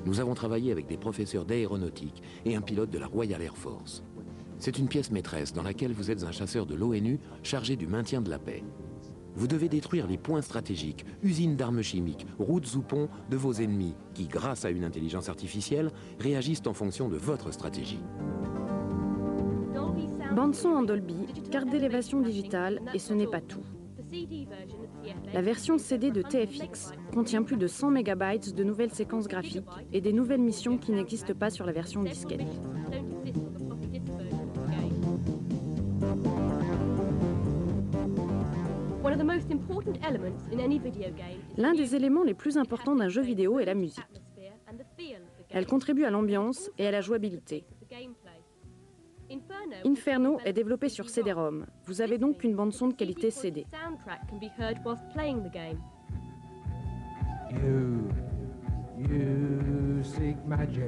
Nous avons travaillé avec des professeurs d'aéronautique et un pilote de la Royal Air Force. C'est une pièce maîtresse dans laquelle vous êtes un chasseur de l'ONU chargé du maintien de la paix. Vous devez détruire les points stratégiques, usines d'armes chimiques, routes ou ponts de vos ennemis qui, grâce à une intelligence artificielle, réagissent en fonction de votre stratégie. Bande-son en Dolby, carte d'élévation digitale et ce n'est pas tout. La version CD de TFX contient plus de 100 MB de nouvelles séquences graphiques et des nouvelles missions qui n'existent pas sur la version disquette. L'un des éléments les plus importants d'un jeu vidéo est la musique. Elle contribue à l'ambiance et à la jouabilité. Inferno est développé sur CD-ROM. Vous avez donc une bande-son de qualité CD. You seek magic.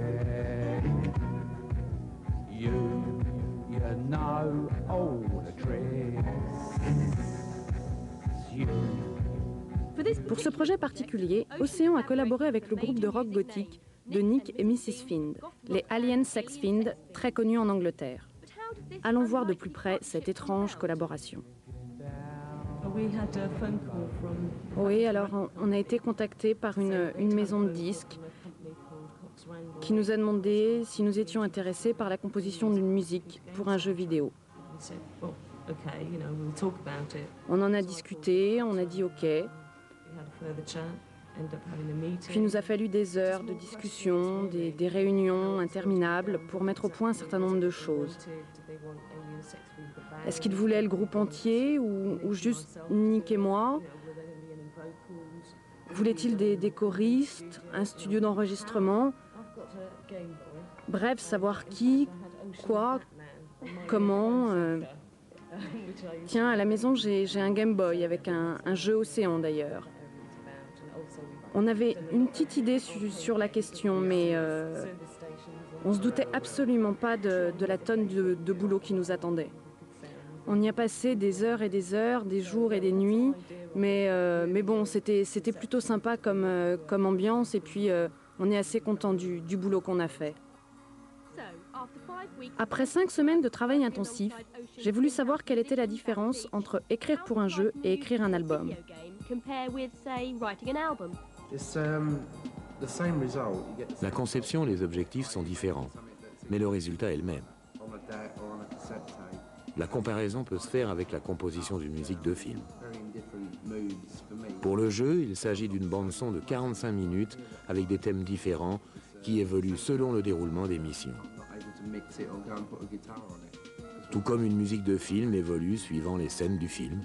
You know all the tricks. Pour ce projet particulier, Océan a collaboré avec le groupe de rock gothique de Nick et Mrs. Find, les Alien Sex Fiend, très connus en Angleterre. Allons voir de plus près cette étrange collaboration. Oui, alors on a été contacté par une maison de disques qui nous a demandé si nous étions intéressés par la composition d'une musique pour un jeu vidéo. On en a discuté, on a dit OK. Puis il nous a fallu des heures de discussion, des réunions interminables pour mettre au point un certain nombre de choses. Est-ce qu'ils voulaient le groupe entier ou juste Nick et moi? Voulaient-ils des choristes, un studio d'enregistrement? Bref, savoir qui, quoi, comment. Tiens, à la maison, j'ai un Game Boy avec un jeu Océan d'ailleurs. On avait une petite idée sur la question, mais on ne se doutait absolument pas de la tonne de boulot qui nous attendait. On y a passé des heures et des heures, des jours et des nuits, mais bon, c'était plutôt sympa comme ambiance, et puis on est assez content du boulot qu'on a fait. Après 5 semaines de travail intensif, j'ai voulu savoir quelle était la différence entre écrire pour un jeu et écrire un album. La conception et les objectifs sont différents, mais le résultat est le même. La comparaison peut se faire avec la composition d'une musique de film. Pour le jeu, il s'agit d'une bande-son de 45 minutes avec des thèmes différents qui évoluent selon le déroulement des missions. Tout comme une musique de film évolue suivant les scènes du film.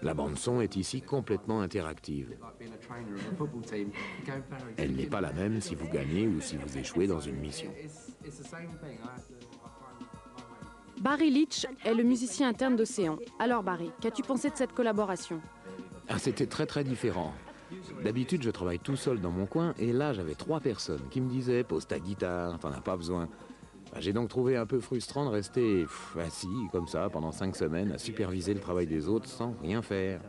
La bande-son est ici complètement interactive. Elle n'est pas la même si vous gagnez ou si vous échouez dans une mission. Barry Leach est le musicien interne d'Océan. Alors Barry, qu'as-tu pensé de cette collaboration? C'était très différent. D'habitude, je travaille tout seul dans mon coin et là, j'avais 3 personnes qui me disaient « Pose ta guitare, t'en as pas besoin ». J'ai donc trouvé un peu frustrant de rester assis comme ça pendant 5 semaines à superviser le travail des autres sans rien faire.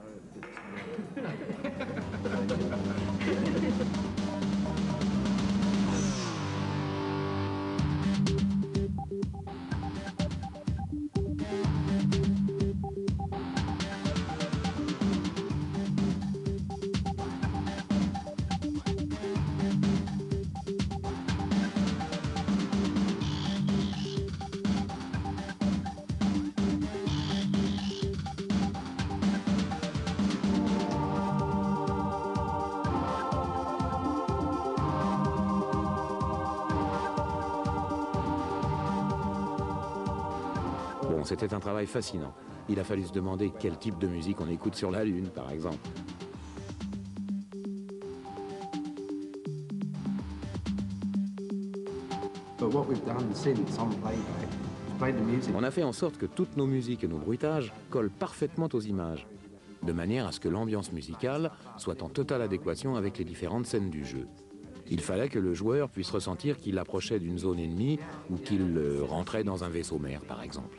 C'était un travail fascinant. Il a fallu se demander quel type de musique on écoute sur la Lune, par exemple. On a fait en sorte que toutes nos musiques et nos bruitages collent parfaitement aux images, de manière à ce que l'ambiance musicale soit en totale adéquation avec les différentes scènes du jeu. Il fallait que le joueur puisse ressentir qu'il approchait d'une zone ennemie ou qu'il rentrait dans un vaisseau mère, par exemple.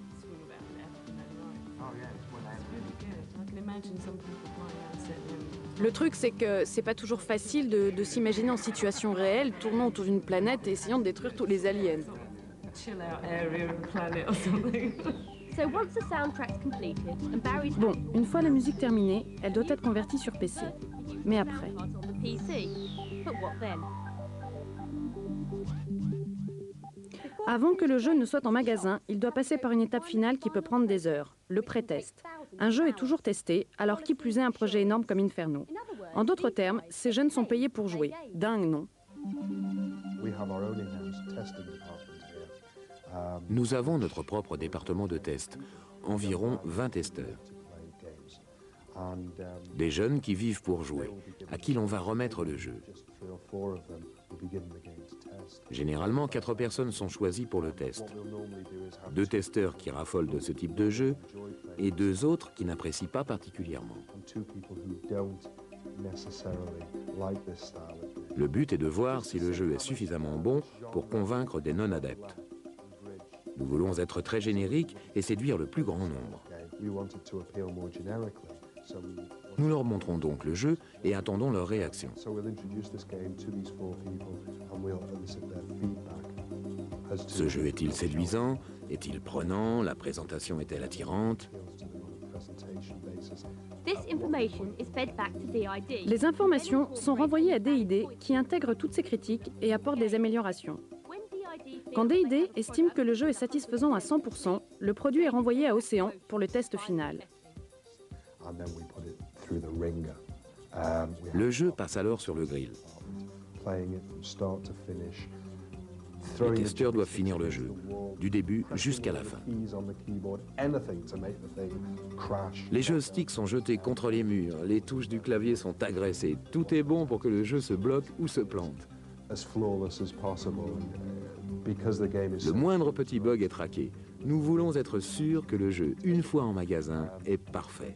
Le truc, c'est que c'est pas toujours facile de s'imaginer en situation réelle, tournant autour d'une planète et essayant de détruire tous les aliens. Bon, une fois la musique terminée, elle doit être convertie sur PC. Mais après. Avant que le jeu ne soit en magasin, il doit passer par une étape finale qui peut prendre des heures, le pré-test. Un jeu est toujours testé, alors qui plus est un projet énorme comme Inferno. En d'autres termes, ces jeunes sont payés pour jouer. Dingue, non? Nous avons notre propre département de test, environ 20 testeurs. Des jeunes qui vivent pour jouer, à qui l'on va remettre le jeu. Généralement, 4 personnes sont choisies pour le test. 2 testeurs qui raffolent de ce type de jeu et 2 autres qui n'apprécient pas particulièrement. Le but est de voir si le jeu est suffisamment bon pour convaincre des non-adeptes. Nous voulons être très génériques et séduire le plus grand nombre. Nous leur montrons donc le jeu et attendons leur réaction. Ce jeu est-il séduisant? Est-il prenant? La présentation est-elle attirante? Les informations sont renvoyées à DID qui intègre toutes ces critiques et apporte des améliorations. Quand DID estime que le jeu est satisfaisant à 100%, le produit est renvoyé à Océan pour le test final. Le jeu passe alors sur le grill. Les testeurs doivent finir le jeu, du début jusqu'à la fin. Les joysticks sont jetés contre les murs, les touches du clavier sont agressées. Tout est bon pour que le jeu se bloque ou se plante. Le moindre petit bug est traqué. Nous voulons être sûrs que le jeu, une fois en magasin, est parfait.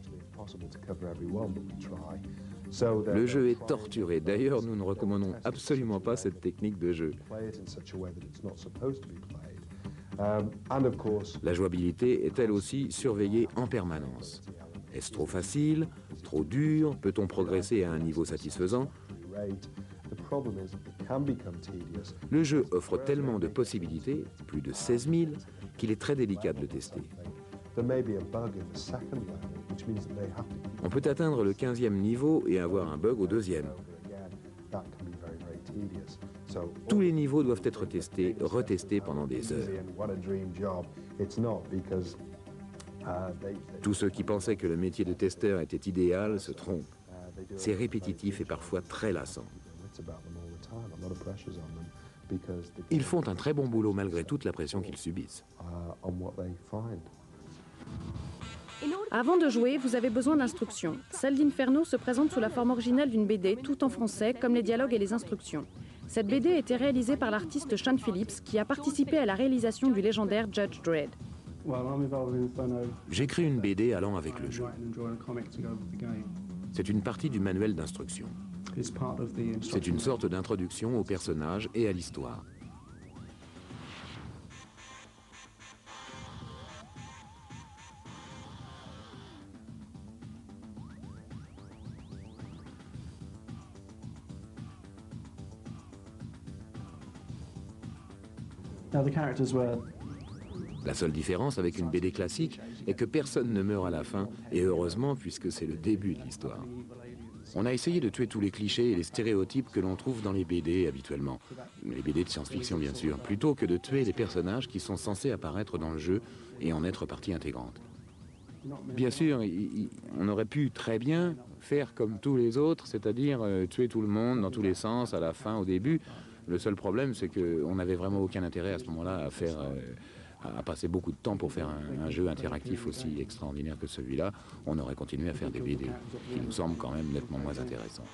Le jeu est torturé. D'ailleurs, nous ne recommandons absolument pas cette technique de jeu. La jouabilité est elle aussi surveillée en permanence. Est-ce trop facile? Trop dur? Peut-on progresser à un niveau satisfaisant? Le jeu offre tellement de possibilités, plus de 16 000, qu'il est très délicat de le tester. On peut atteindre le 15e niveau et avoir un bug au 2e. Tous les niveaux doivent être testés, retestés pendant des heures. Tous ceux qui pensaient que le métier de testeur était idéal se trompent. C'est répétitif et parfois très lassant. Ils font un très bon boulot malgré toute la pression qu'ils subissent. Avant de jouer, vous avez besoin d'instructions. Celle d'Inferno se présente sous la forme originale d'une BD, tout en français, comme les dialogues et les instructions. Cette BD a été réalisée par l'artiste Sean Phillips, qui a participé à la réalisation du légendaire Judge Dredd. J'écris une BD allant avec le jeu. C'est une partie du manuel d'instruction. C'est une sorte d'introduction aux personnages et à l'histoire. La seule différence avec une BD classique est que personne ne meurt à la fin, et heureusement puisque c'est le début de l'histoire. On a essayé de tuer tous les clichés et les stéréotypes que l'on trouve dans les BD habituellement. Les BD de science-fiction bien sûr, plutôt que de tuer les personnages qui sont censés apparaître dans le jeu et en être partie intégrante. Bien sûr, on aurait pu très bien faire comme tous les autres, c'est-à-dire tuer tout le monde dans tous les sens, à la fin, au début. Le seul problème, c'est qu'on n'avait vraiment aucun intérêt à ce moment-là à passer beaucoup de temps pour faire un jeu interactif aussi extraordinaire que celui-là. On aurait continué à faire des BD, qui nous semblent quand même nettement moins intéressants.